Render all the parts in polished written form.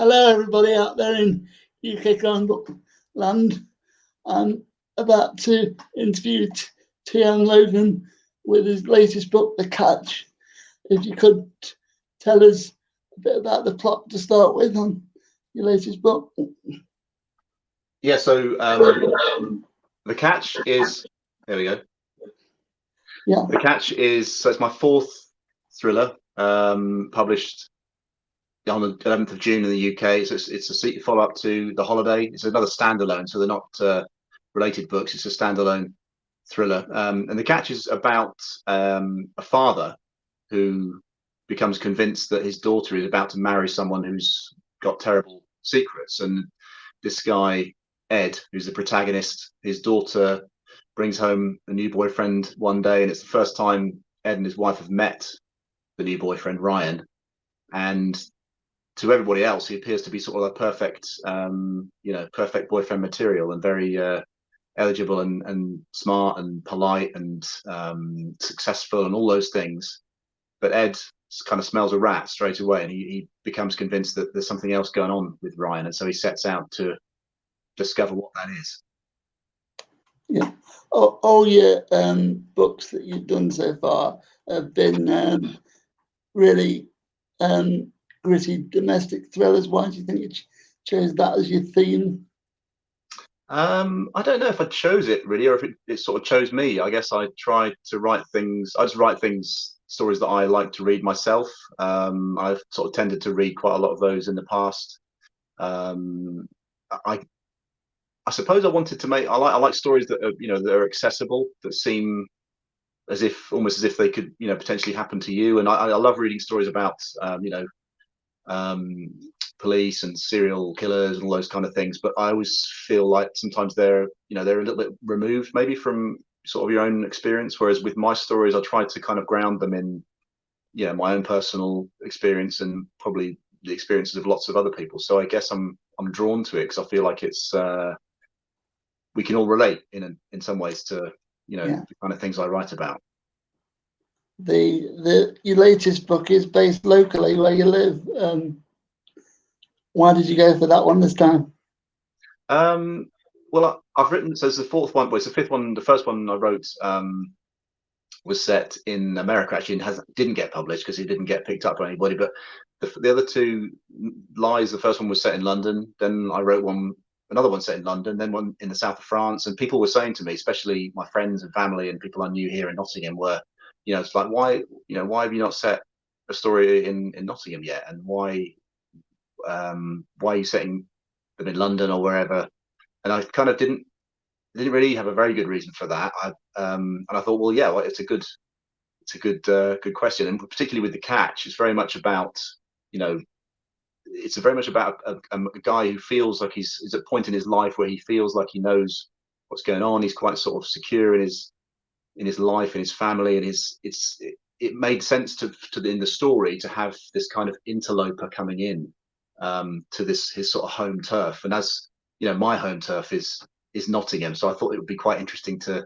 Hello, everybody out there in UK Crime Book land. I'm about to interview young Logan with his latest book, The Catch. If you could tell us a bit about the plot to start with on your latest book. Yeah, so The Catch is, there we go. Yeah. The Catch is, so it's my fourth thriller, published on the 11th of June in the UK. So it's a follow-up to The Holiday. It's another standalone, so they're not related books. It's a standalone thriller. And The Catch is about a father who becomes convinced that his daughter is about to marry someone who's got terrible secrets. And this guy, Ed, who's the protagonist, his daughter brings home a new boyfriend one day, and it's the first time Ed and his wife have met the new boyfriend, Ryan. And to everybody else, he appears to be sort of a perfect, perfect boyfriend material, and very eligible and smart and polite and successful and all those things. But Ed kind of smells a rat straight away, and he becomes convinced that there's something else going on with Ryan, and so he sets out to discover what that is. Yeah. All your books that you've done so far have been really gritty domestic thrillers. Why do you think you chose that as your theme? I don't know if I chose it really, or if it sort of chose me. I guess I tried to write things. I just write stories that I like to read myself. I've sort of tended to read quite a lot of those in the past. I suppose I wanted to make. I like stories that are that are accessible, that seem almost as if they could potentially happen to you. And I love reading stories about police and serial killers and all those kind of things. But I always feel like sometimes they're a little bit removed maybe from sort of your own experience. Whereas with my stories, I try to kind of ground them in my own personal experience and probably the experiences of lots of other people. So I guess I'm drawn to it because I feel like it's we can all relate in some ways to the kind of things I write about. Your latest book is based locally where you live. Why did you go for that one this time? Well, I've written, so it's the fourth one, but it's the fifth one. The first one I wrote was set in America, actually, and didn't get published because it didn't get picked up by anybody. But the other two lies, the first one was set in London. Then I wrote another one set in London, then one in the south of France. And people were saying to me, especially my friends and family and people I knew here in Nottingham, were, it's like, why have you not set a story in Nottingham yet? And why are you setting them in London or wherever? And I kind of didn't really have a very good reason for that. And I thought, well, yeah, it's a good question, and particularly with The Catch, it's very much about it's very much about a guy who feels like he's at a point in his life where he feels like he knows what's going on. He's quite sort of secure in his life, in his family, and it made sense to in the story to have this kind of interloper coming in to his sort of home turf. And as my home turf is Nottingham, so I thought it would be quite interesting to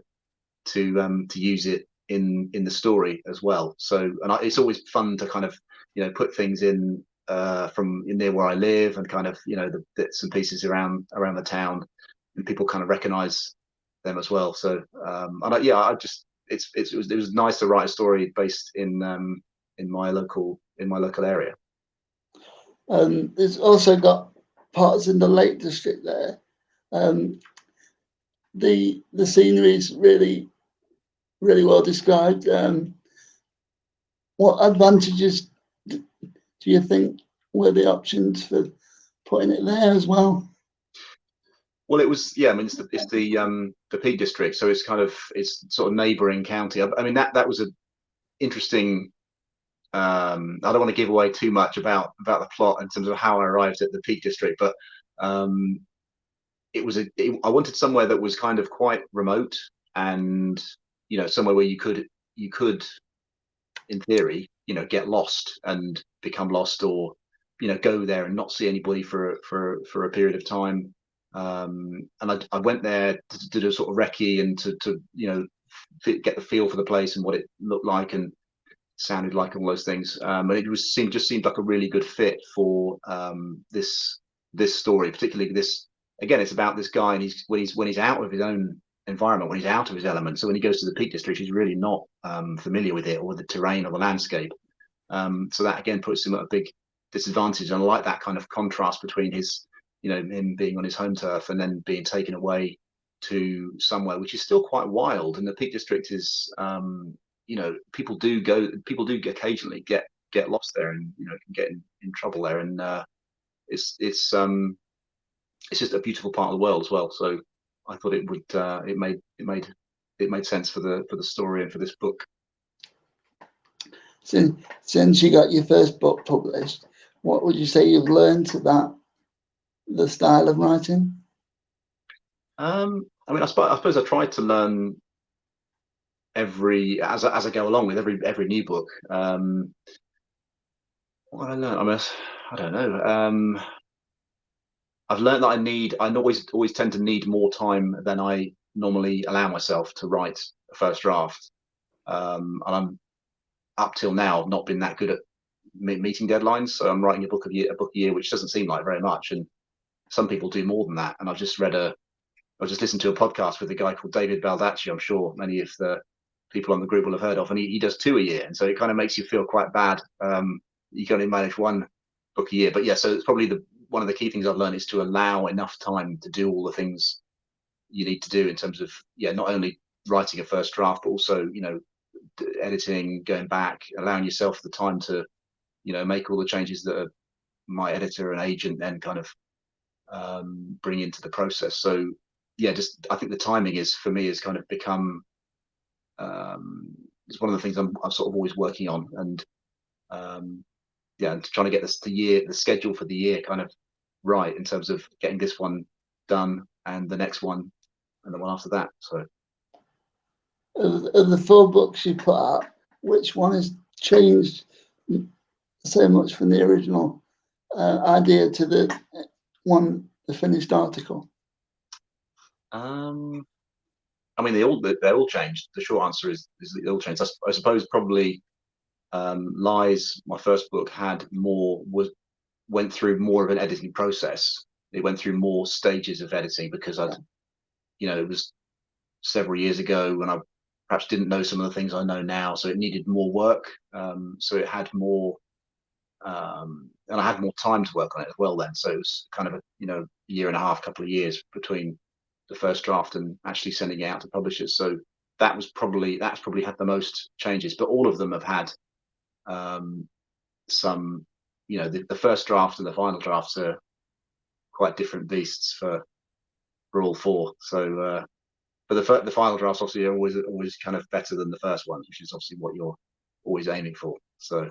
use it in the story as well. So, and it's always fun to kind of put things in from near where I live, and kind of the bits and pieces around the town, and people kind of recognise them as well. So, it was nice to write a story based in my local area. It's also got parts in the Lake District there. The scenery is really, really well described. What advantages do you think were the options for putting it there as well? Well, it was, I mean, it's the Peak District, so it's sort of neighbouring county. I mean, that was an interesting. I don't want to give away too much about the plot in terms of how I arrived at the Peak District, but I wanted somewhere that was kind of quite remote, and somewhere where you could in theory get lost and become lost, or go there and not see anybody for a period of time. And I went there to do a sort of recce and to get the feel for the place and what it looked like, and sounded like, all those things. And it just seemed like a really good fit for this story, particularly this. Again, it's about this guy, and when he's out of his own environment, when he's out of his element. So when he goes to the Peak District, he's really not familiar with it, or the terrain or the landscape. So that again puts him at a big disadvantage. And I like that kind of contrast between his, him being on his home turf and then being taken away to somewhere which is still quite wild. And the Peak District is, people do occasionally get lost there, and can get in trouble there. And it's just a beautiful part of the world as well. So I thought it made sense for the story and for this book. Since you got your first book published, what would you say you've learned about the style of writing? I suppose I tried to learn as I go along with every new book. What I learned, I don't know. I've learned that I always tend to need more time than I normally allow myself to write a first draft. And I'm up till now not been that good at meeting deadlines. So I'm writing a book a year, which doesn't seem like very much, and some people do more than that. And I've just listened to a podcast with a guy called David Baldacci. I'm sure many of the people on the group will have heard of, and he does 2 a year, and so it kind of makes you feel quite bad. You can only manage 1 book a year, but yeah. So it's probably one of the key things I've learned is to allow enough time to do all the things you need to do in terms of not only writing a first draft, but also editing, going back, allowing yourself the time to make all the changes that my editor and agent then kind of bring into the process. So just I think the timing is, for me, has kind of become it's one of the things I'm sort of always working on, and and trying to get the schedule for the year kind of right in terms of getting this one done and the next one and the one after that. So of the 4 books you put out, which one has changed so much from the original idea to the finished article? They all changed. The short answer is they all changed. I suppose probably Lies, my first book, went through more of an editing process. It went through more stages of editing because it was several years ago when I perhaps didn't know some of the things I know now, so it needed more work. So it had more, and I had more time to work on it as well then. So it was kind of a year and a half, couple of years between the first draft and actually sending it out to publishers. So that's probably had the most changes, but all of them have had some. The first draft and the final drafts are quite different beasts for all 4. So, but the final drafts obviously are always kind of better than the first ones, which is obviously what you're always aiming for. So.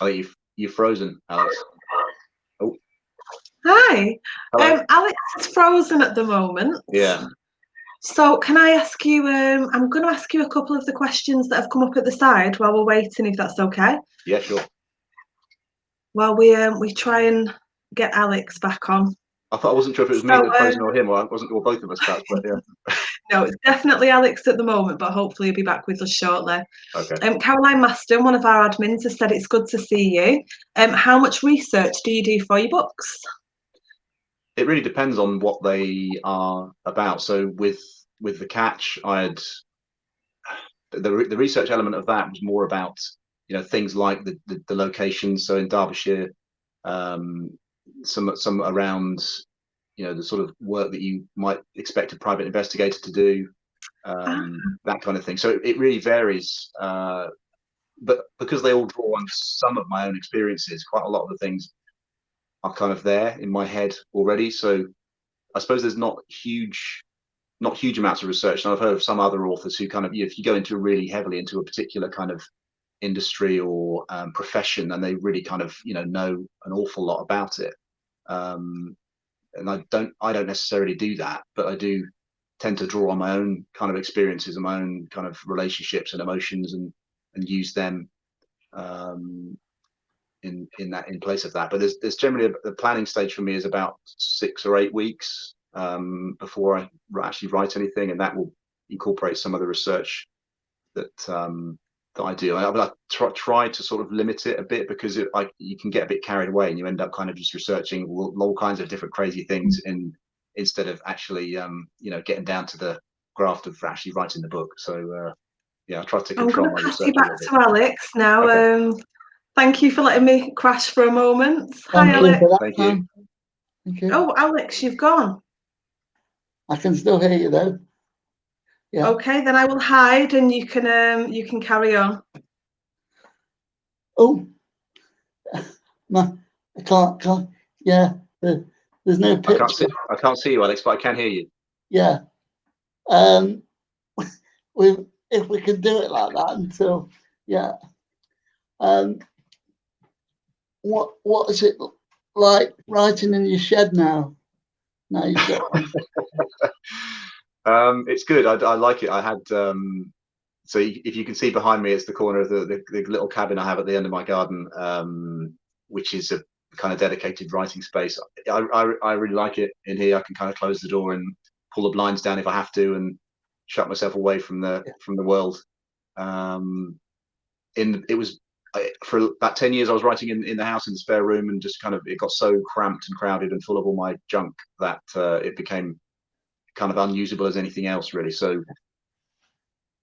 Oh, you've frozen, Alex. Oh. Hi. Hello. Alex is frozen at the moment. Yeah. So can I ask you, I'm going to ask you a couple of the questions that have come up at the side while we're waiting, if that's okay? Yeah, sure. While we try and get Alex back on. I wasn't sure if it was me that frozen or him, or both of us perhaps, but yeah. No, it's definitely Alex at the moment, but hopefully he'll be back with us shortly. Okay. Caroline Maston, one of our admins, has said it's good to see you. How much research do you do for your books? It really depends on what they are about. So with The Catch, I had the research element of that was more about things like the locations. So in Derbyshire, some around the sort of work that you might expect a private investigator to do, that kind of thing. So it really varies. But because they all draw on some of my own experiences, quite a lot of the things are kind of there in my head already. So I suppose there's not huge amounts of research. And I've heard of some other authors who kind of, if you go into really heavily into a particular kind of industry or profession, and they really kind of know an awful lot about it. And I don't necessarily do that, but I do tend to draw on my own kind of experiences and my own kind of relationships and emotions and use them in place of that. But there's generally the planning stage for me is about 6 or 8 weeks before I actually write anything, and that will incorporate some of the research that I do. I try to sort of limit it a bit, because you can get a bit carried away and you end up kind of just researching all kinds of different crazy things instead of actually getting down to the graft of actually writing the book. So I try to control my research. I'm going to pass you back to Alex now. Okay. Thank you for letting me crash for a moment. Thank Hi, you Alex. for that, Thank you. Thank you. Oh, Alex, you've gone. I can still hear you though. Yeah. Okay, then I will hide and you can carry on. Oh, no, I can't. Yeah, there's no picture. I can't see you, Alex, but I can hear you. Yeah. If we could do it like that until, yeah. What is it like writing in your shed now? Now you've got It's good. I like it. I had so if you can see behind me, it's the corner of the little cabin I have at the end of my garden, which is a kind of dedicated writing space. I really like it in here. I can kind of close the door and pull the blinds down if I have to, and shut myself away from the world. It was for about 10 years I was writing in the house in the spare room, and just kind of it got so cramped and crowded and full of all my junk that it became kind of unusable as anything else, really. So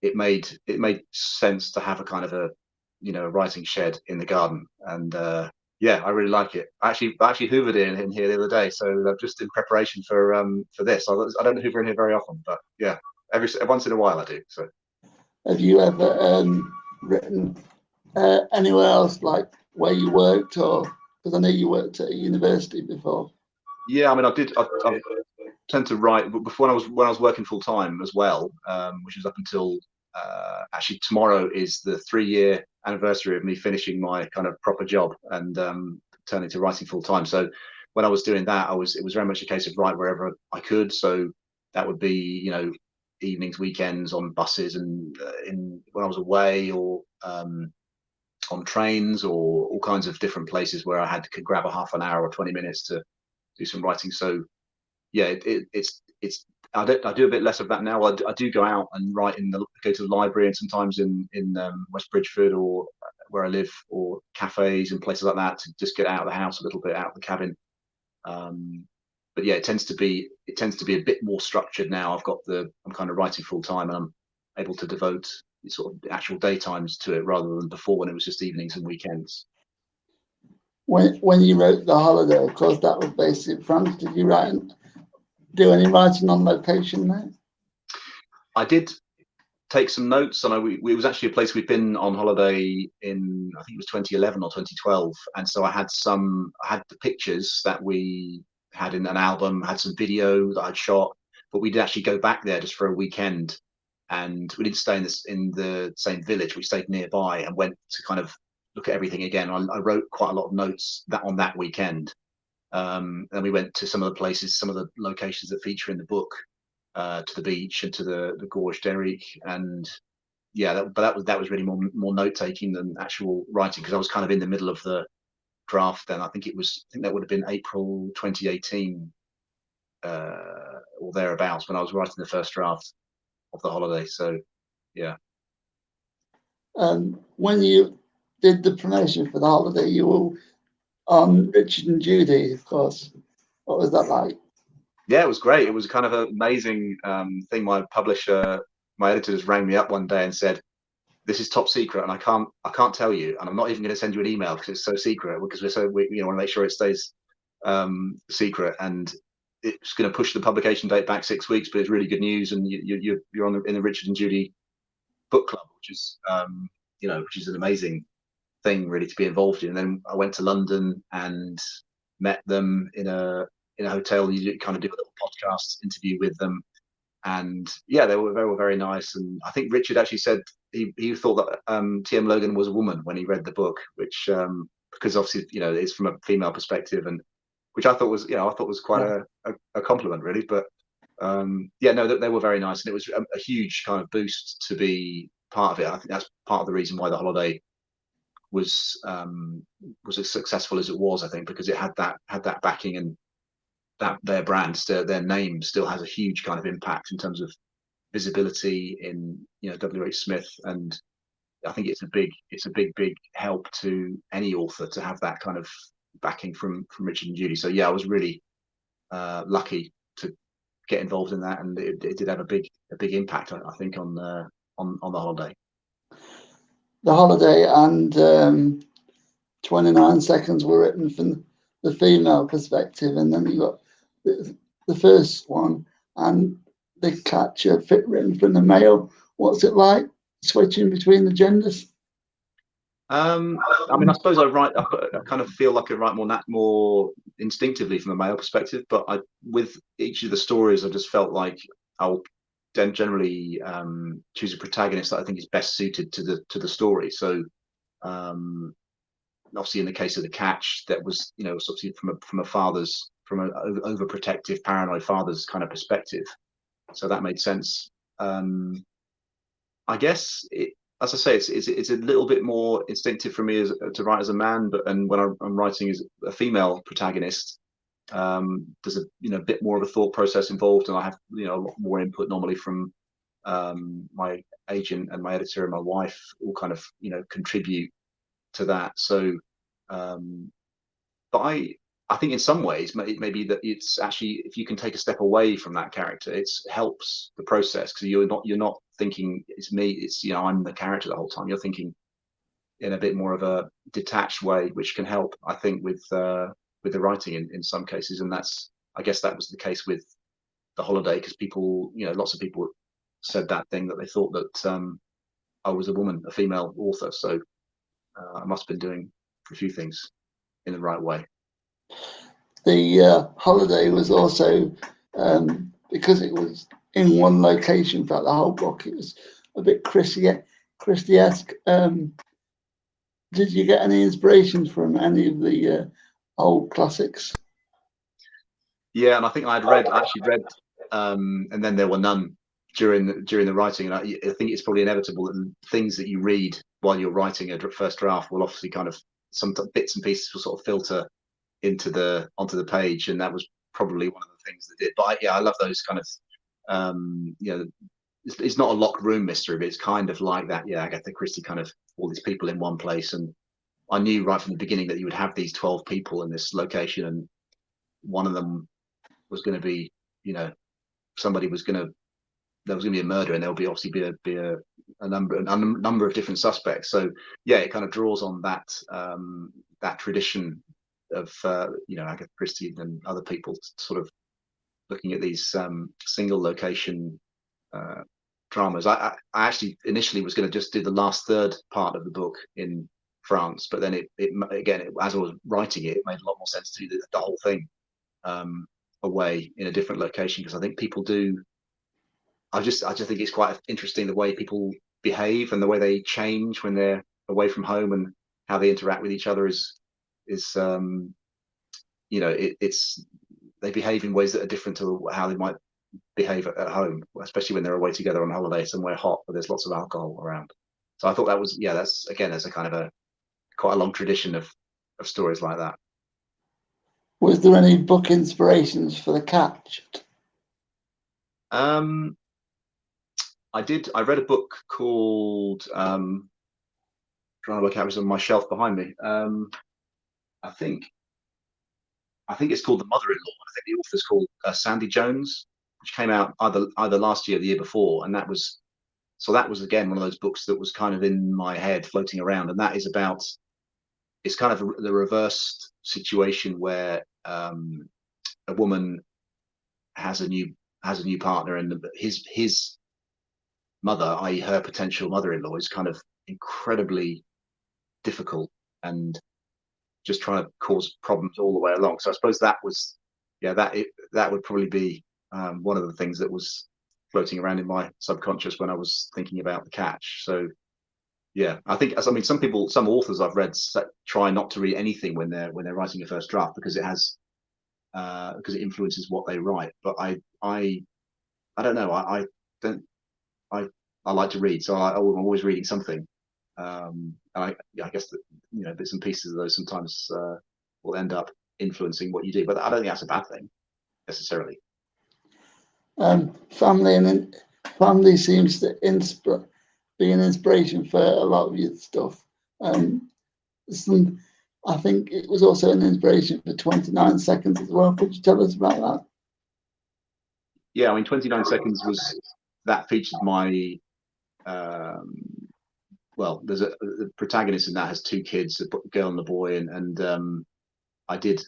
it made sense to have a kind of a writing shed in the garden, and I really like it. I actually hoovered in here the other day, so just in preparation for this. I don't hoover in here very often, but yeah, every once in a while I do. So have you ever written anywhere else, like where you worked, or because I know you worked at a university before? Yeah, I mean, I tend to write before when I was working full time as well, which was up until actually tomorrow is the 3-year anniversary of me finishing my kind of proper job and turning to writing full time. So when I was doing that, it was very much a case of write wherever I could. So that would be evenings, weekends, on buses, and when I was away, or on trains, or all kinds of different places where I could grab a half an hour or 20 minutes to do some writing. So yeah, it's I do a bit less of that now. I do go out and write go to the library, and sometimes in West Bridgeford, or where I live, or cafes and places like that, to just get out of the house a little bit, out of the cabin. But yeah, it tends to be a bit more structured now. I'm kind of writing full time, and I'm able to devote sort of actual daytimes to it, rather than before when it was just evenings and weekends. When you wrote The Holiday, of course, that was based in France. Did you do any writing on location there? I did take some notes, and it was actually a place we'd been on holiday in, I think it was 2011 or 2012, and so I had the pictures that we had in an album, had some video that I'd shot, but we did actually go back there just for a weekend, and we didn't stay in the same village. We stayed nearby and went to kind of look at everything again. I wrote quite a lot of notes on that weekend. And we went to some of the places, some of the locations that feature in the book, to the beach and to the Gorge d'Eric, and yeah, that was really more note taking than actual writing, because I was kind of in the middle of the draft then. I think that would have been April 2018, or thereabouts, when I was writing the first draft of The Holiday. So yeah. When you did the promotion for The Holiday, you were on Richard and Judy, of course. What was that like? Yeah, it was great. It was kind of an amazing thing. My editors rang me up one day and said, "This is top secret, and I can't tell you, and I'm not even going to send you an email because it's so secret, because we want to make sure it stays secret, and it's going to push the publication date back 6 weeks, but it's really good news, and you're in the Richard and Judy book club, which is which is an amazing thing really to be involved in." And then I went to London and met them in a hotel. You kind of do a little podcast interview with them, and yeah, they were very nice. And I think Richard actually said he thought that TM Logan was a woman when he read the book, which because obviously it's from a female perspective, and which I thought was quite a compliment, really. But yeah, no, they were very nice, and it was a huge kind of boost to be part of it. I think that's part of the reason why The Holiday was as successful as it was. I think because it had that backing, and that their brand, their name, still has a huge kind of impact in terms of visibility in WH Smith, and I think it's a big help to any author to have that kind of backing from Richard and Judy. So yeah, I was really lucky to get involved in that, and it did have a big impact, I think, on The Holiday. The Holiday and 29 Seconds were written from the female perspective, and then you got the first one and The Catcher written from the male. What's it like switching between the genders? I mean, I suppose I kind of feel like I write more instinctively from a male perspective, but with each of the stories, I just felt like I'll then generally choose a protagonist that I think is best suited to the story. So obviously in the case of The Catch, that was obviously from an overprotective, paranoid father's kind of perspective, so that made sense. I guess as I say, it's a little bit more instinctive for me to write as a man, and when I'm writing as a female protagonist, there's a bit more of a thought process involved, and I have a lot more input normally from my agent and my editor and my wife, all kind of contribute to that. So but I think in some ways maybe that it's actually, if you can take a step away from that character, it helps the process, because you're not thinking it's me, it's I'm the character the whole time. You're thinking in a bit more of a detached way, which can help, I think, with the writing in some cases. And I guess that was the case with The Holiday, because people, lots of people said that thing, that they thought that I was a woman, a female author. So I must have been doing a few things in the right way. The Holiday was also, because it was in one location throughout the whole book, it was a bit Christie-esque. Did you get any inspiration from any of the old classics? Yeah, and I think I actually read, and then there were none during the writing. And I think it's probably inevitable that things that you read while you're writing a first draft will obviously kind of, some bits and pieces will sort of filter onto the page, and that was probably one of the things that did. But I love those kind of it's not a locked room mystery, but it's kind of like that. Yeah, Agatha Christie, kind of all these people in one place, and I knew right from the beginning that you would have these 12 people in this location, and one of them was going to be, there was going to be a murder, and there'll be obviously be a number of different suspects. So yeah, it kind of draws on that tradition of Agatha Christie and other people sort of looking at these single location dramas. I actually initially was going to just do the last third part of the book in France, but then as I was writing it made a lot more sense to do the whole thing away in a different location, because I think people do. I just think it's quite interesting the way people behave and the way they change when they're away from home, and how they interact with each other is they behave in ways that are different to how they might behave at home, especially when they're away together on holiday somewhere hot where there's lots of alcohol around. So I thought that's a kind of quite a long tradition of stories like that. Was there any book inspirations for The Catch? I read a book called trying to work out, it was on my shelf behind me. I think it's called The Mother-in-Law. I think the author's called Sandy Jones, which came out either last year or the year before, and that was again one of those books that was kind of in my head floating around. And that is about, it's kind of the reversed situation where a woman has a new partner, and his mother, i.e. her potential mother-in-law, is kind of incredibly difficult and just trying to cause problems all the way along. So I suppose that would probably be one of the things that was floating around in my subconscious when I was thinking about The Catch. So yeah, some authors I've read try not to read anything when they're writing a first draft, because it influences what they write. But I I don't know. I don't. I like to read, so I'm always reading something. And I guess that, you know, bits and pieces of those sometimes will end up influencing what you do. But I don't think that's a bad thing necessarily. Family seems to be an inspiration for a lot of your stuff. I think it was also an inspiration for 29 Seconds as well. Could you tell us about that? Yeah, I mean, 29 Seconds that featured my well, there's the protagonist in that has two kids, a girl and a boy, and I did.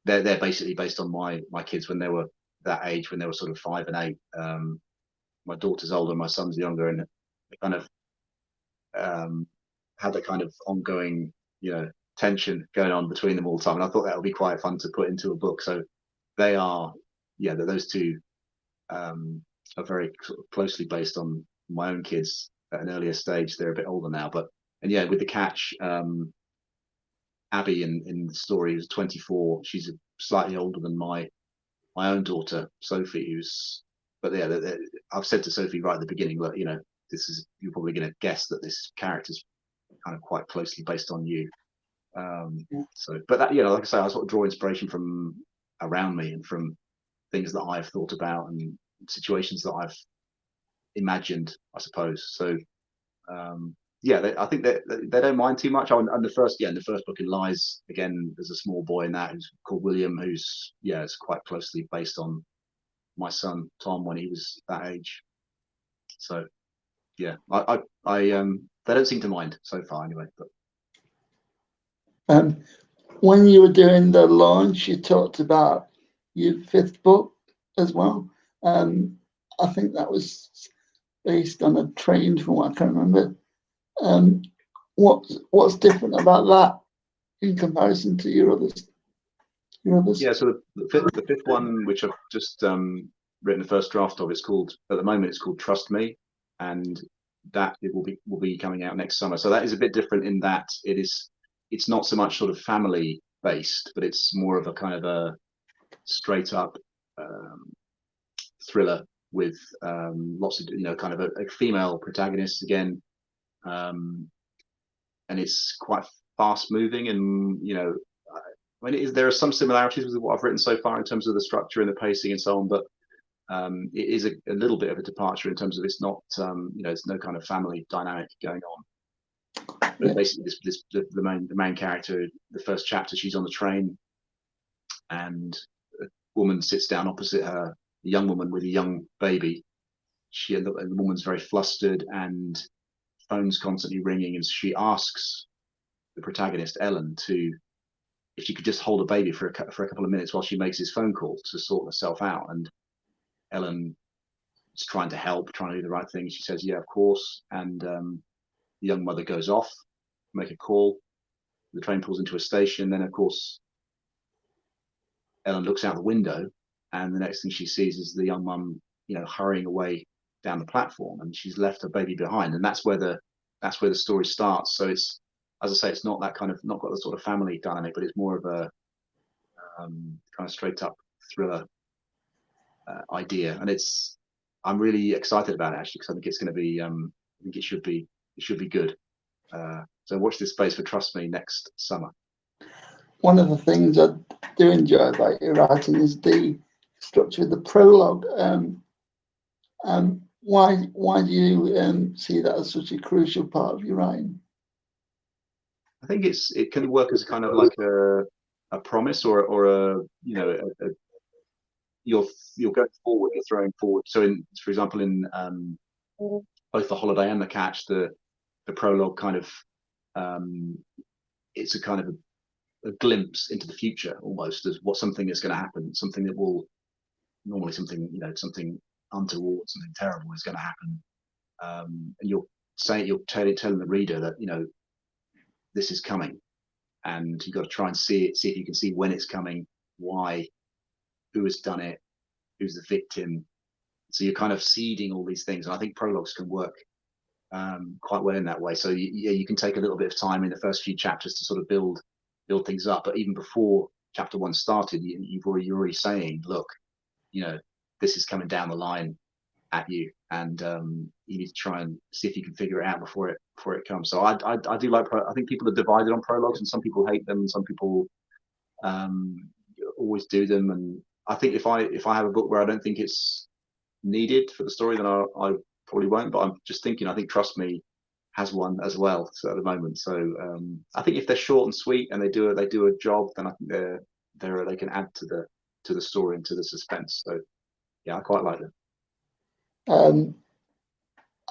They're basically based on my kids when they were that age, when they were sort of 5 and 8. My daughter's older, my son's younger, and they kind of had a kind of ongoing, you know, tension going on between them all the time. And I thought that would be quite fun to put into a book. So they are, yeah, those two are very sort of closely based on my own kids at an earlier stage. They're a bit older now, and yeah, with the catch, Abby in the story is 24. She's slightly older than my own daughter Sophie, but yeah, I've said to Sophie right at the beginning, look, you know, you're probably going to guess that this character's kind of quite closely based on you. So, but that, you know, like I say, I sort of draw inspiration from around me and from things that I've thought about and situations that I've imagined, I suppose. So, yeah, I think they don't mind too much. And the first book in Lies, again, there's a small boy in that who's called William, who's, yeah, it's quite closely based on my son Tom when he was that age. So, yeah, they don't seem to mind so far, anyway. But when you were doing the launch, you talked about your 5th book as well. I think that was based on a train, from what I can remember. What's different about that in comparison to your others? Yeah, so the fifth one, which I've just written the first draft of, it's called, at the moment, it's called Trust Me, and that it will be coming out next summer. So that is a bit different in that it's not so much sort of family based, but it's more of a kind of a straight up thriller with lots of, you know, kind of a female protagonist again, and it's quite fast moving, and, you know, I mean, there are some similarities with what I've written so far in terms of the structure and the pacing and so on, but it is a little bit of a departure in terms of it's not, you know, it's no kind of family dynamic going on. But yeah, basically, the main character, the first chapter, she's on the train, and a woman sits down opposite her, a young woman with a young baby. And the woman's very flustered, and phone's constantly ringing, and she asks the protagonist Ellen if she could just hold a baby for a couple of minutes while she makes this phone call to sort herself out. And Ellen is trying to help, trying to do the right thing. She says, yeah, of course. And the young mother goes off, make a call. The train pulls into a station. Then, of course, Ellen looks out the window, and the next thing she sees is the young mum, you know, hurrying away down the platform, and she's left her baby behind. And that's where the story starts. So it's, as I say, it's not that kind of, not got the sort of family dynamic, but it's more of a kind of straight up thriller idea. And I'm really excited about it, actually, because I think it's going to be, I think it should be good. So watch this space for Trust Me next summer. One of the things I do enjoy about your writing is the structure of the prologue. Why do you see that as such a crucial part of your writing? I think it can work as kind of like a promise or a, you know, you're going forward, you're throwing forward. So for example, in both The Holiday and The Catch, the prologue kind of, it's a kind of a glimpse into the future, almost, as what something is going to happen, something that will normally, something, you know, something untoward, something terrible is going to happen, and you're telling the reader that, you know, this is coming, and you've got to try and see if you can see when it's coming, why, who has done it, who's the victim. So you're kind of seeding all these things, and I think prologues can work quite well in that way. So you can take a little bit of time in the first few chapters to sort of build things up, but even before chapter 1 started, you're already saying, look, you know, this is coming down the line, at you, and you need to try and see if you can figure it out before it comes. So I do like I think people are divided on prologues, and some people hate them, and some people always do them. And I think if I have a book where I don't think it's needed for the story, then I probably won't. But I'm just thinking, I think Trust Me has one as well, so at the moment. So I think if they're short and sweet and they do a job, then I think they can add to the story and to the suspense. So yeah, I quite like them.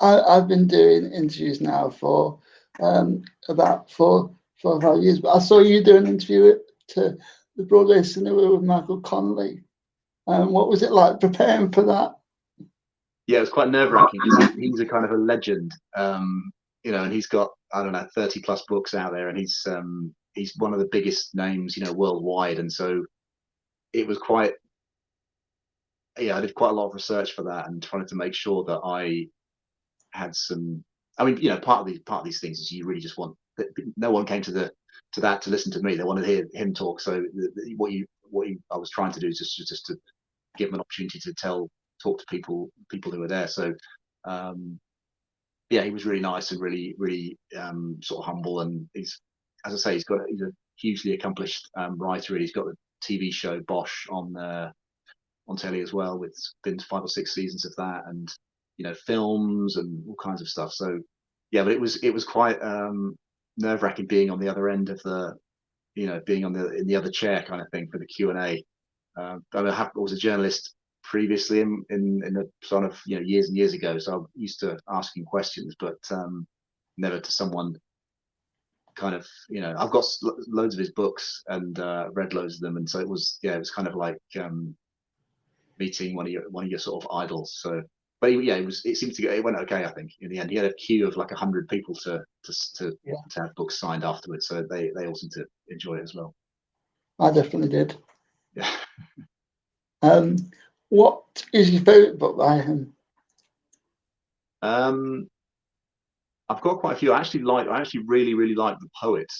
I've been doing interviews now for about 4 or 5 years, but I saw you do an interview to the Broadway Cinema with Michael Connelly. What was it like preparing for that? Yeah, it was quite nerve-wracking because he's a kind of a legend, and he's got, I don't know, 30 plus books out there, and he's one of the biggest names, worldwide. And so it was quite, I did quite a lot of research for that and trying to make sure that I had some. I mean, part of these things is you really just want. No one came to that to listen to me. They wanted to hear him talk. So what I was trying to do is just to give him an opportunity to talk to people who were there. So he was really nice and really sort of humble. And he's, as I say, he's a hugely accomplished writer. He's got the TV show Bosch on telly as well, with been 5 or 6 seasons of that, and films and all kinds of stuff. So yeah, but it was quite nerve-wracking being on the other end of the being in the other chair kind of thing for the Q&A. I was a journalist previously in the sort of years and years ago, so I'm used to asking questions, but never to someone kind of I've got loads of his books and read loads of them, and so it was kind of like meeting one of your sort of idols. So but it went okay. I think in the end he had a queue of like 100 people to have books signed afterwards, so they all seemed to enjoy it as well. I definitely did. Yeah. What is your favourite book by him? I've got quite a few. I actually really, really like The Poet,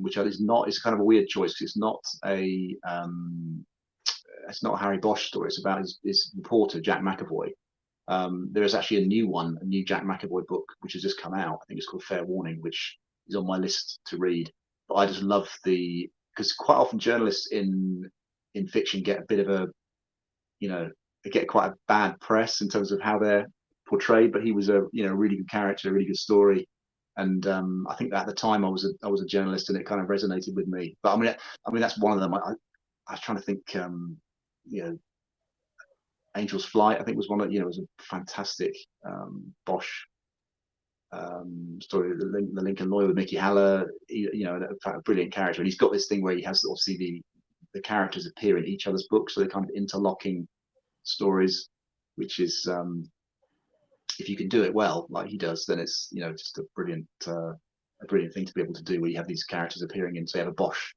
which is kind of a weird choice because it's not a Harry Bosch story. It's about his reporter, Jack McEvoy. There is actually a new Jack McEvoy book, which has just come out. I think it's called Fair Warning, which is on my list to read. But I just love because quite often journalists in fiction get a bit of they get quite a bad press in terms of how they're portrayed. But he was a really good character, a really good story. And I think that at the time I was a journalist, and it kind of resonated with me. But I mean that's one of them. I was trying to think. Angel's Flight, I think, was one that was a fantastic Bosch story. The Lincoln Lawyer with Mickey Haller, a brilliant character. And he's got this thing where he has obviously the characters appear in each other's books, so they're kind of interlocking stories, which is if you can do it well, like he does, then it's just a brilliant thing to be able to do, where you have these characters appearing in, say, have a Bosch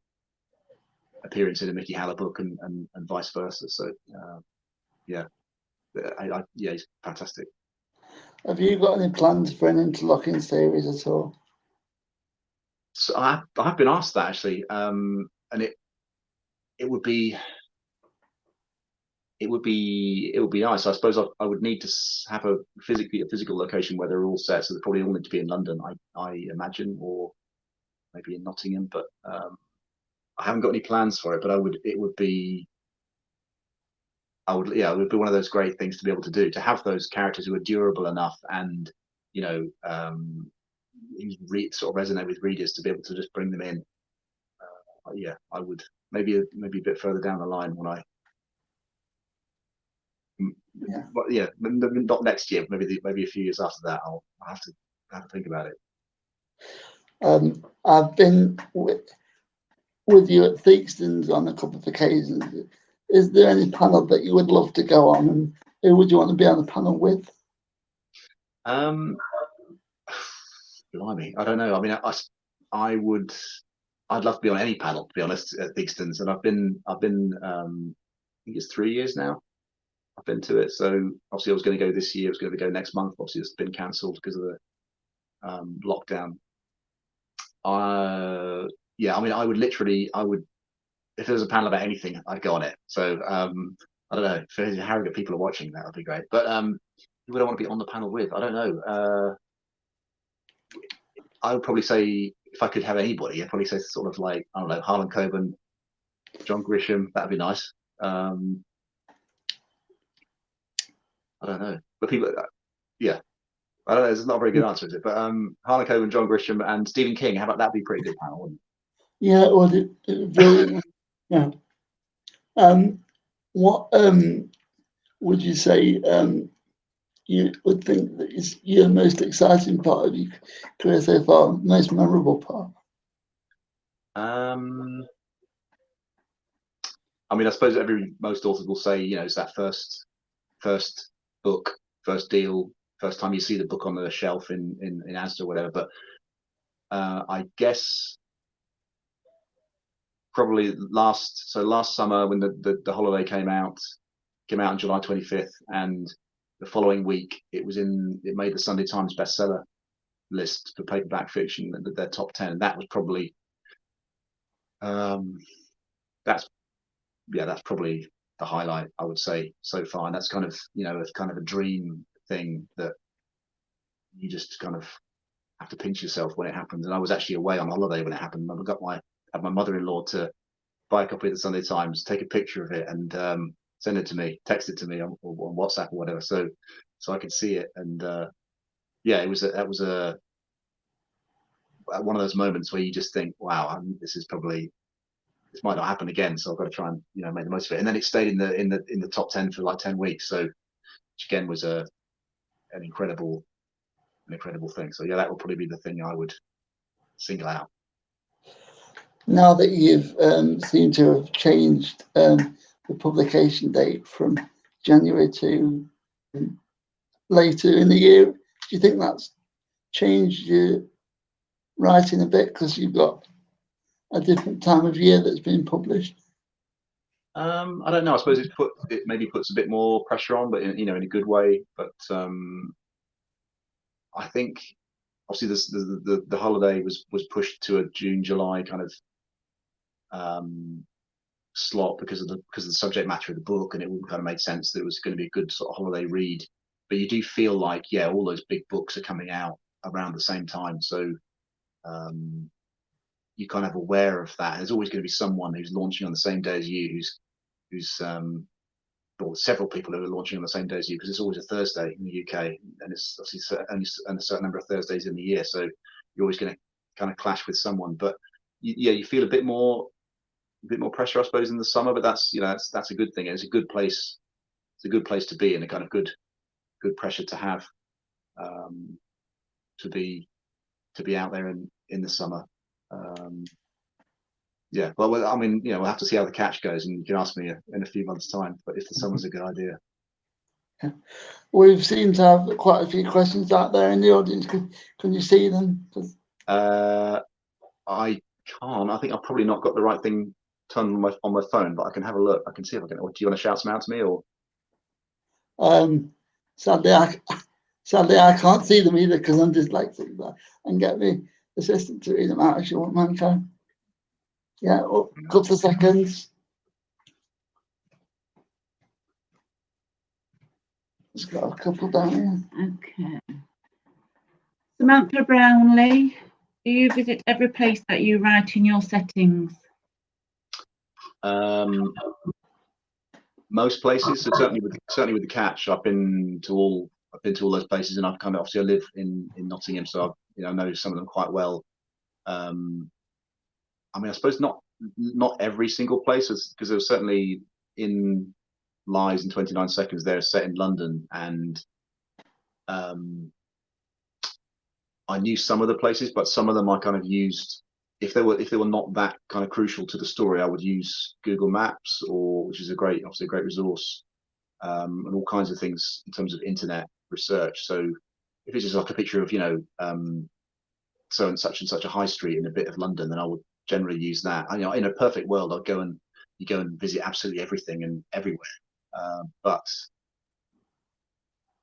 appearance in a Mickey Haller book and vice versa. So he's fantastic. Have you got any plans for an Interlocking series at all? So I've been asked that actually, and it would be nice. I suppose I would need to have a physical location where they're all set. So they probably all need to be in London, I imagine, or maybe in Nottingham. But I haven't got any plans for it. But it would be one of those great things to be able to do, to have those characters who are durable enough and sort of resonate with readers, to be able to just bring them in. I would maybe a bit further down the line when I. Not next year. Maybe a few years after that. I'll have to think about it. I've been with you at Theakston's on a couple of occasions. Is there any panel that you would love to go on, and who would you want to be on the panel with? Blimey, I don't know. I mean, I'd love to be on any panel, to be honest, at Theakston's, and I've been I think it's 3 years now I've been to it. So obviously I was going to go this year. I was going to go next month. Obviously it's been cancelled because of the lockdown. I mean, I would, if there was a panel about anything, I'd go on it. So I don't know, if Harrogate people are watching, that would be great. But who would I want to be on the panel with? I don't know. I would probably say, if I could have anybody, I'd probably say sort of like, I don't know, Harlan Coben, John Grisham. That'd be nice. I don't know, but people, yeah, I don't know. It's not a very good answer, is it? But Harlan Coben, John Grisham, and Stephen King. How about that'd be a pretty good panel, wouldn't it? Yeah, well, brilliant. Yeah. What would you say you would think that is your most exciting part of your career so far, most memorable part? I mean, I suppose most authors will say, it's that first book, first deal, first time you see the book on the shelf in Asda or whatever. But I guess probably last summer when the holiday came out on July 25th, and the following week it made the Sunday Times bestseller list for paperback fiction, their top 10. That was probably that's probably the highlight, I would say, so far. And that's kind of it's kind of a dream thing that you just kind of have to pinch yourself when it happens. And I was actually away on holiday when it happened. I had my mother-in-law to buy a copy of the Sunday Times, take a picture of it, and send it to me, text it to me on WhatsApp or whatever, so I could see it. And that was one of those moments where you just think, wow, this might not happen again, so I've got to try and make the most of it. And then it stayed in the top 10 for like 10 weeks, so which again was an incredible thing. So yeah, that would probably be the thing I would single out. Now that you've seemed to have changed the publication date from January to later in the year, do you think that's changed your writing a bit because you've got a different time of year that's been published? I don't know. I suppose it maybe puts a bit more pressure on, but in a good way. But I think obviously the holiday was pushed to a June, July kind of slot because of the subject matter of the book, and it kind of made sense that it was going to be a good sort of holiday read. But you do feel like, all those big books are coming out around the same time, so you're kind of aware of that. There's always going to be someone who's launching on the same day as you, or several people who are launching on the same day as you, because it's always a Thursday in the UK, and it's obviously only a certain number of Thursdays in the year, so you're always going to kind of clash with someone. But you feel a bit more pressure, I suppose, in the summer. But that's that's a good thing. It's a good place. It's a good place to be, and a kind of good pressure to have, to be out there in the summer. Well, I mean, we'll have to see how the catch goes, and you can ask me in a few months' time. But if the summer's a good idea. We've seemed to have quite a few questions out there in the audience. Can you see them? I can't. I think I've probably not got the right thing turned on my phone, but I can have a look. I can see if I can. Or do you want to shout some out to me, or? Sadly, I can't see them either because I'm dyslexic. But I can get the assistant to read them out if you want, mankind. Yeah, a couple of seconds. Just got a couple down here. Okay. Samantha Brownlee, do you visit every place that you write in your settings? Most places, so certainly with the catch, I've been to all those places, and I've kind of, obviously I live in Nottingham, so I know some of them quite well. I mean, I suppose not every single place, because there was certainly in Lies in 29 Seconds, they're set in London, and I knew some of the places, but some of them I kind of used, if they were not that kind of crucial to the story, I would use Google Maps, which is obviously a great resource, and all kinds of things in terms of internet research. So if it's just like a picture of so and such a high street in a bit of London, then I would generally use that. In a perfect world, you go and visit absolutely everything and everywhere, but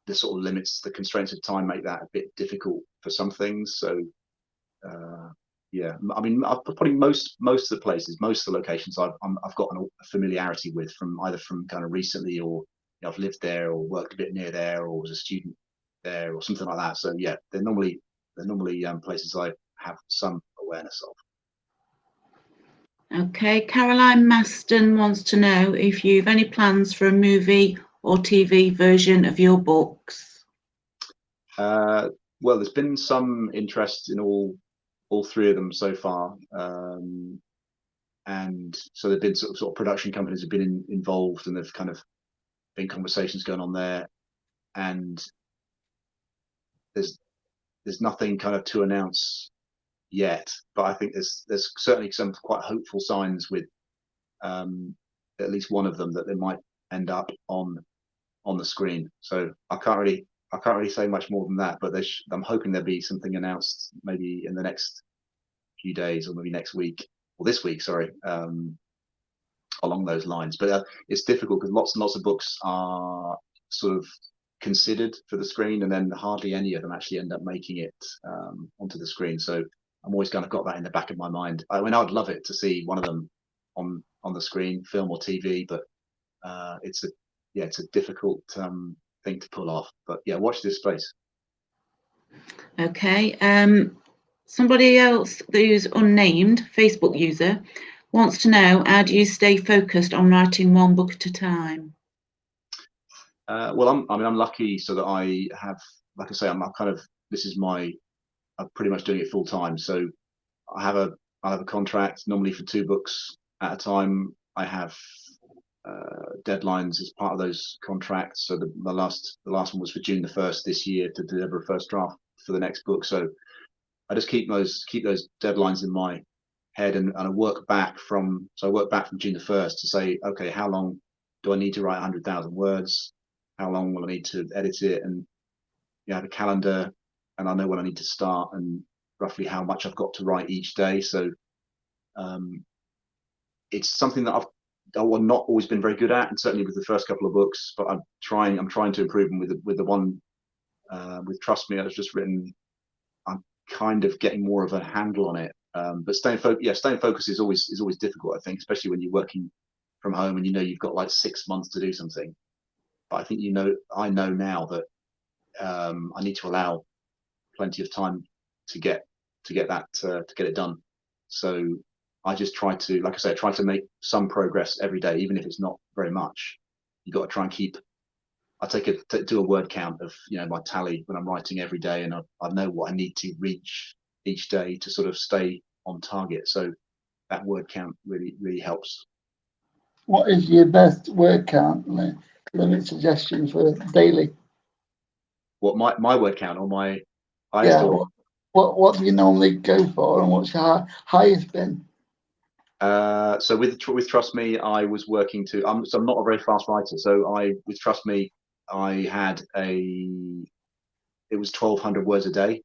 the sort of limits, the constraints of time make that a bit difficult for some things. So I mean, probably most of the places, most of the locations I've gotten a familiarity with, from either from kind of recently or I've lived there or worked a bit near there or was a student there or something like that. So yeah, they're normally places I have some awareness of. Okay, Caroline Maston wants to know if you've any plans for a movie or TV version of your books. Well, there's been some interest in all three of them so far, and so there've been sort of production companies have been involved, and there've kind of been conversations going on there, and there's nothing kind of to announce yet, but I think there's certainly some quite hopeful signs with at least one of them that they might end up on the screen. So I can't really say much more than that, but I'm hoping there'll be something announced maybe in the next few days or maybe next week or this week, sorry, along those lines. But it's difficult because lots and lots of books are sort of considered for the screen, and then hardly any of them actually end up making it onto the screen. So I'm always kind of got that in the back of my mind. I mean, I'd love it to see one of them on the screen, film or TV, but it's a difficult thing to pull off. But yeah, watch this space. Okay, somebody else who's unnamed, Facebook user, wants to know, how do you stay focused on writing one book at a time? Well, I'm lucky so that I have, like I say, I'm pretty much doing it full time. So I have a contract normally for 2 books at a time. I have deadlines as part of those contracts. So the last one was for June the 1st this year to deliver a first draft for the next book. So I just keep those deadlines in my head, and I work back from June the 1st to say, okay, how long do I need to write 100,000 words? How long will I need to edit it? And I have a calendar, and I know when I need to start and roughly how much I've got to write each day. So it's something that I've not always been very good at, and certainly with the first couple of books, but I'm trying to improve them. With the one with Trust Me, I've just written, I'm kind of getting more of a handle on it. But staying focused is always difficult, I think, especially when you're working from home and you've got like 6 months to do something. But I think I know now that I need to allow plenty of time to get it done. So I just try to make some progress every day, even if it's not very much. You've got to try and keep. I do a word count of my tally when I'm writing every day, and I know what I need to reach each day to sort of stay on target. So that word count really helps. What is your best word count limit suggestion for daily? What my word count or my highest? Yeah. What do you normally go for, and what's your highest been? So with Trust Me, I was working to. So I'm not a very fast writer. So with Trust Me, I had it was 1,200 words a day.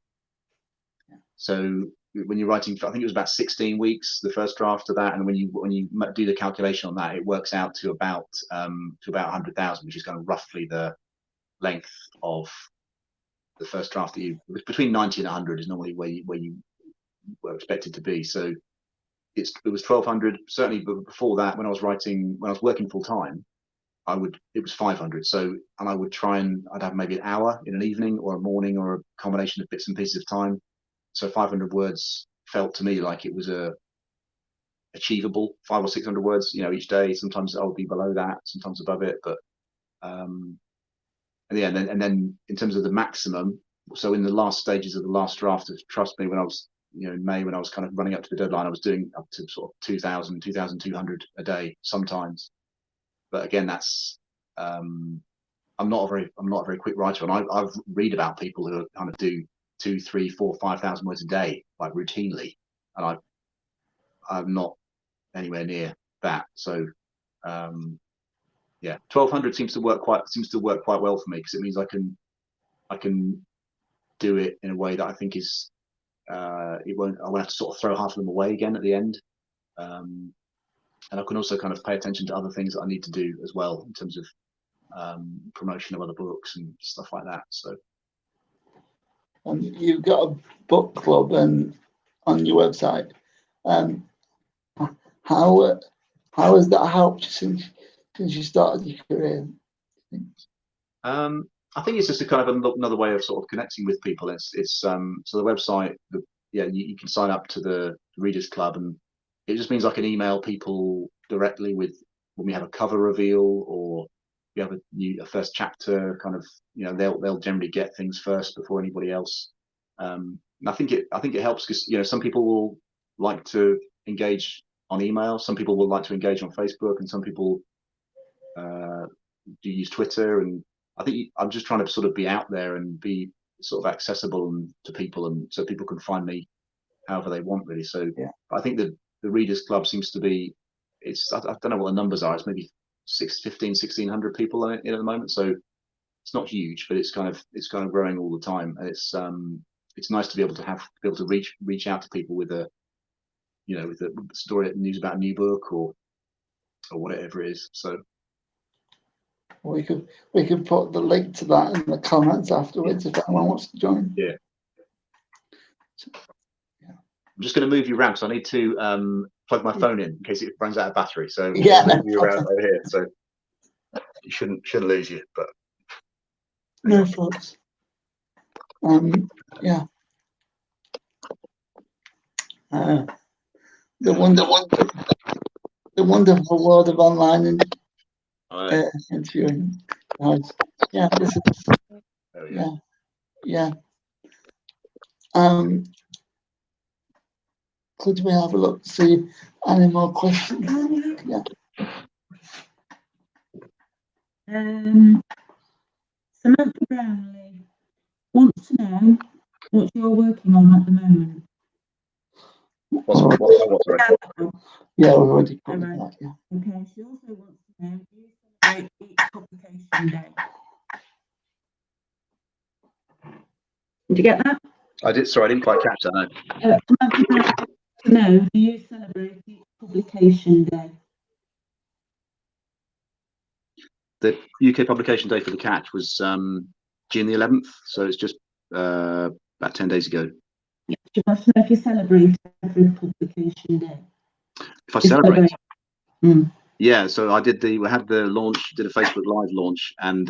So when you're writing, I think it was about 16 weeks, the first draft of that, and when you do the calculation on that, it works out to about 100,000, which is kind of roughly the length of the first draft between 90 and 100 is normally where you were expected to be. So it was 1,200 certainly, but before that, when I was working full time, it was 500. So, and I'd have maybe an hour in an evening or a morning or a combination of bits and pieces of time. So 500 words felt to me like it was achievable, 500 or 600 words, each day. Sometimes I would be below that, sometimes above it, but and then in terms of the maximum, so in the last stages of the last draft of Trust Me, when I was in May, when I was kind of running up to the deadline, I was doing up to sort of 2,000, 2,200 a day sometimes. But again, that's I'm not a very quick writer, and I've read about people who kind of do 2, 3, 4, 5,000 words a day, like routinely, and I'm not anywhere near that. So 1,200 seems to work quite well for me, because it means I can do it in a way that I think is I won't have to sort of throw half of them away again at the end. And I can also kind of pay attention to other things that I need to do as well in terms of promotion of other books and stuff like that. So, And you've got a book club on your website. How has that helped since you started your career think? I think it's just a kind of another way of sort of connecting with people. It's so the website, you can sign up to the Readers Club, and it just means I can email people directly with when we have a cover reveal or we have a first chapter kind of, they'll generally get things first before anybody else. And I think it helps because some people will like to engage on email, some people will like to engage on Facebook, and some people do use Twitter. And I think I'm just trying to sort of be out there and be sort of accessible to people, and so people can find me however they want, really. So yeah. I think the Readers Club seems to be, I don't know what the numbers are, it's maybe 1,600 people in it at the moment, so it's not huge, but it's kind of growing all the time. And it's nice to be able to reach out to people with a story, news about a new book or whatever it is. So we could put the link to that in the comments afterwards if anyone wants to join. Yeah. I'm just going to move you around because I need to plug my phone in case it runs out of battery. So yeah, move you around over here. So you shouldn't lose you, but no thoughts. Yeah. The wonderful world of online and interviewing. Yeah, this is. Yeah. Could we have a look to see any more questions? Yeah. Samantha Brownlee wants to know what you're working on at the moment. Yeah, we've already covered that. Yeah. Okay. She also wants to know, do you celebrate each publication day? Did you get that? I did. Sorry, I didn't quite catch that. No. Samantha Brownlee wants to know, do you celebrate each publication day? The UK publication day for the Catch was June the 11th, so it's just about 10 days ago. Yeah. She wants to know if you celebrate every publication day. If I celebrate? Yeah, so we had the launch, did a Facebook Live launch, and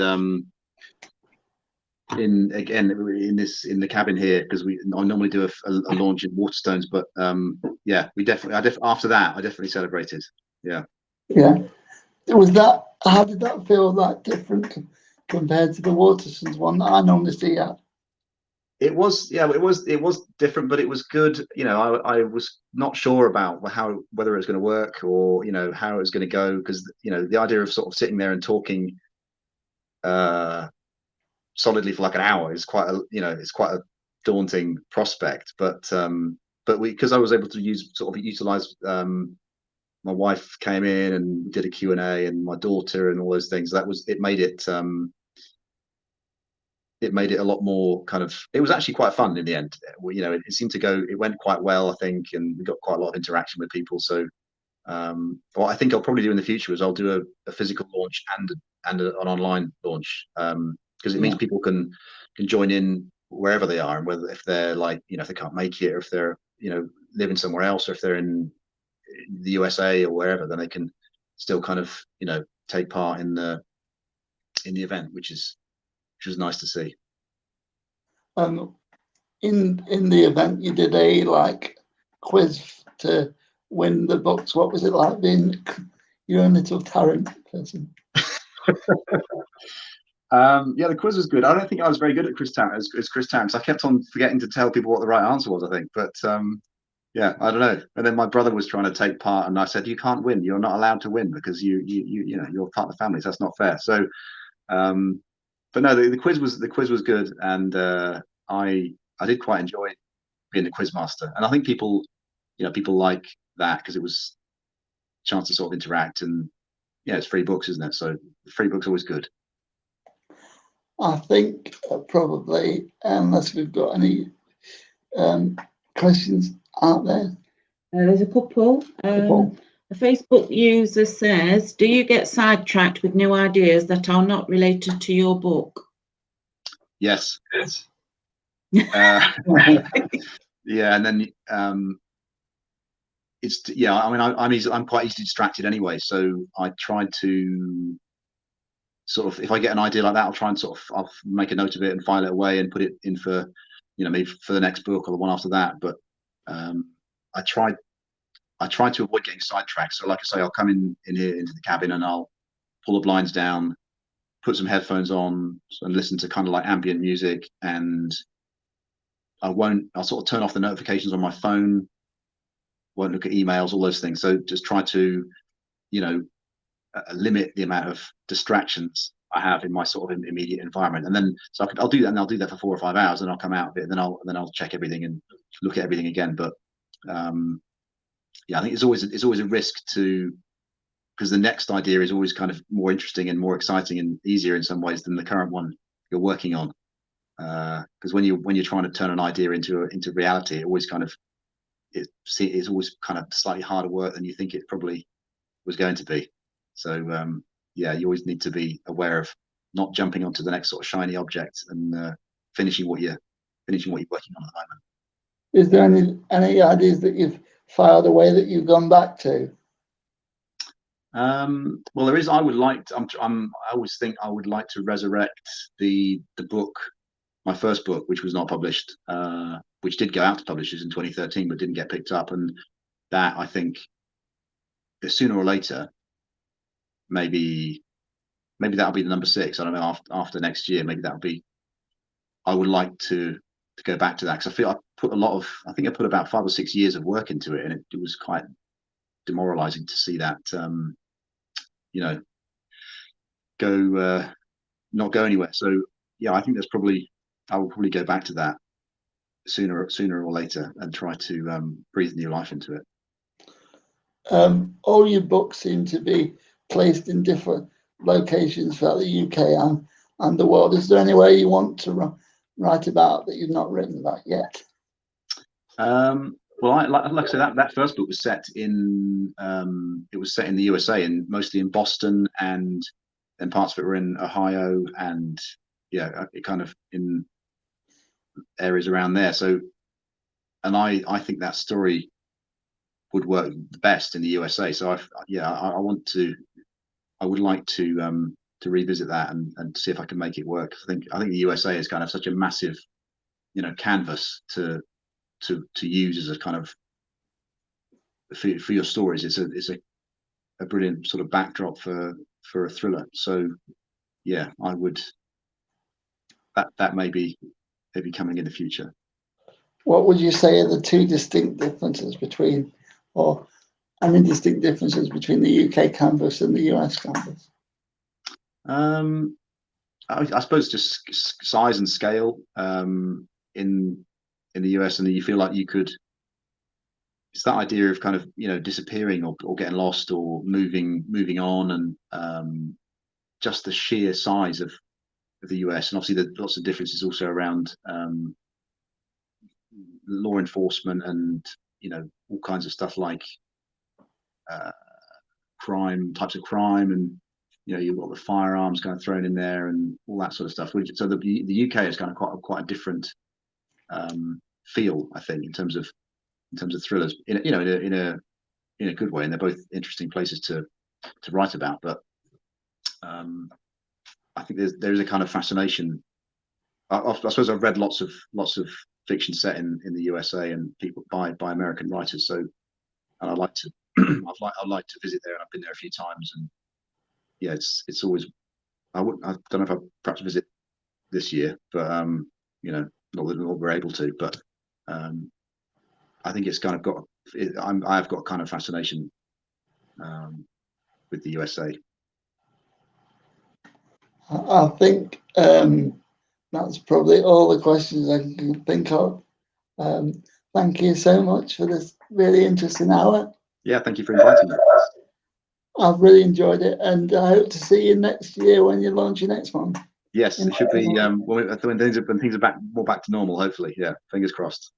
in the cabin here, because I normally do a launch in Waterstones, but after that I definitely celebrated. Yeah. How did that feel different compared to the Waterstones one that I normally see at? It was different, but it was good. I was not sure about whether it was going to work or how it was going to go, because the idea of sort of sitting there and talking solidly for like an hour is quite a daunting prospect. But because I was able to utilize my wife came in and did a Q&A, and my daughter and all those things. It made it a lot more it was actually quite fun in the end. It seemed to go, it went quite well, I think, and we got quite a lot of interaction with people. So what I think I'll probably do in the future is I'll do a physical launch and an online launch, because it means people can join in wherever they are, and whether if they're if they can't make it, or if they're living somewhere else, or if they're in the USA or wherever, then they can still take part in the event, which is nice to see. In the event, you did a quiz to win the books. What was it like being your own little Tarrant person? The quiz was good. I don't think I was very good at Chris Tarrant as Chris Tarrant. I kept on forgetting to tell people what the right answer was, I think. But I don't know. And then my brother was trying to take part, and I said, "You can't win. You're not allowed to win because you're part of the family. So that's not fair." So, but no, the quiz was good, and I did quite enjoy being the quiz master. And I think people like that because it was a chance to sort of interact, and it's free books, isn't it? So free books are always good. I think probably, unless we've got any questions out there. There's a couple. A Facebook user says, do you get sidetracked with new ideas that are not related to your book? Yes. And then I'm quite easily distracted anyway, so I try to sort of, if I get an idea like that, I'll try and I'll make a note of it and file it away and put it in for, maybe for the next book or the one after that. But I try to avoid getting sidetracked. So like I say, I'll come in here into the cabin and I'll pull the blinds down, put some headphones on and listen to kind of like ambient music, and I'll sort of turn off the notifications on my phone, won't look at emails, all those things. So just try to, limit the amount of distractions I have in my sort of immediate environment. And then, so I'll do that, and I'll do that for 4 or 5 hours, and I'll come out of it, and then I'll check everything and look at everything again. But I think it's always a risk because the next idea is always kind of more interesting and more exciting and easier in some ways than the current one you're working on. Because when you're trying to turn an idea into reality, it always kind of it's always kind of slightly harder work than you think it probably was going to be. So you always need to be aware of not jumping onto the next sort of shiny object and finishing what you're working on at the moment. Is there any ideas that you've filed away that you've gone back to? Well, there is. I always think I would like to resurrect the book, my first book, which was not published, which did go out to publishers in 2013 but didn't get picked up. And that, I think, sooner or later, maybe that'll be the number 6. I don't know, after next year, maybe that'll be. I would like to go back to that, because I feel I think I put about 5 or 6 years of work into it, and it was quite demoralizing to see that not go anywhere. So I think I will probably go back to that sooner or later and try to breathe new life into it. All your books seem to be placed in different locations throughout the UK and the world. Is there anywhere you want to write about that you've not written about yet? Well, like I said, that first book was set in the USA, and mostly in Boston, and parts of it were in Ohio, and it kind of in areas around there. So, and I think that story would work the best in the USA. So I would like to revisit that and see if I can make it work. I think the USA is kind of such a massive, canvas to use as a kind of for your stories. It's a brilliant sort of backdrop for a thriller. So I would that may be coming in the future. What would you say are the two distinct differences between, or any distinct differences between the UK canvas and the US canvas? I suppose just size and scale. In the US, and you feel like you could. It's that idea of kind of disappearing or getting lost or moving on, and just the sheer size of the US, and obviously there's lots of differences also around law enforcement and all kinds of stuff like types of crime, and you've got the firearms kind of thrown in there and all that sort of stuff. So the UK is kind of quite a different feel, I think, in terms of thrillers, in a good way, and they're both interesting places to write about. But I think there is a kind of fascination. I suppose I've read lots of fiction set in the USA and people by American writers. So, and I'd like to I'd like to visit there, and I've been there a few times, and it's always. I don't know if I'll perhaps visit this year, but not that we're able to, but I think it's kind of got. I've got kind of fascination with the USA. I think that's probably all the questions I can think of. Thank you so much for this really interesting hour. Yeah, thank you for inviting me. I've really enjoyed it, and I hope to see you next year when you launch your next one. Yes, it should be when things are back to normal. Hopefully, yeah. Fingers crossed.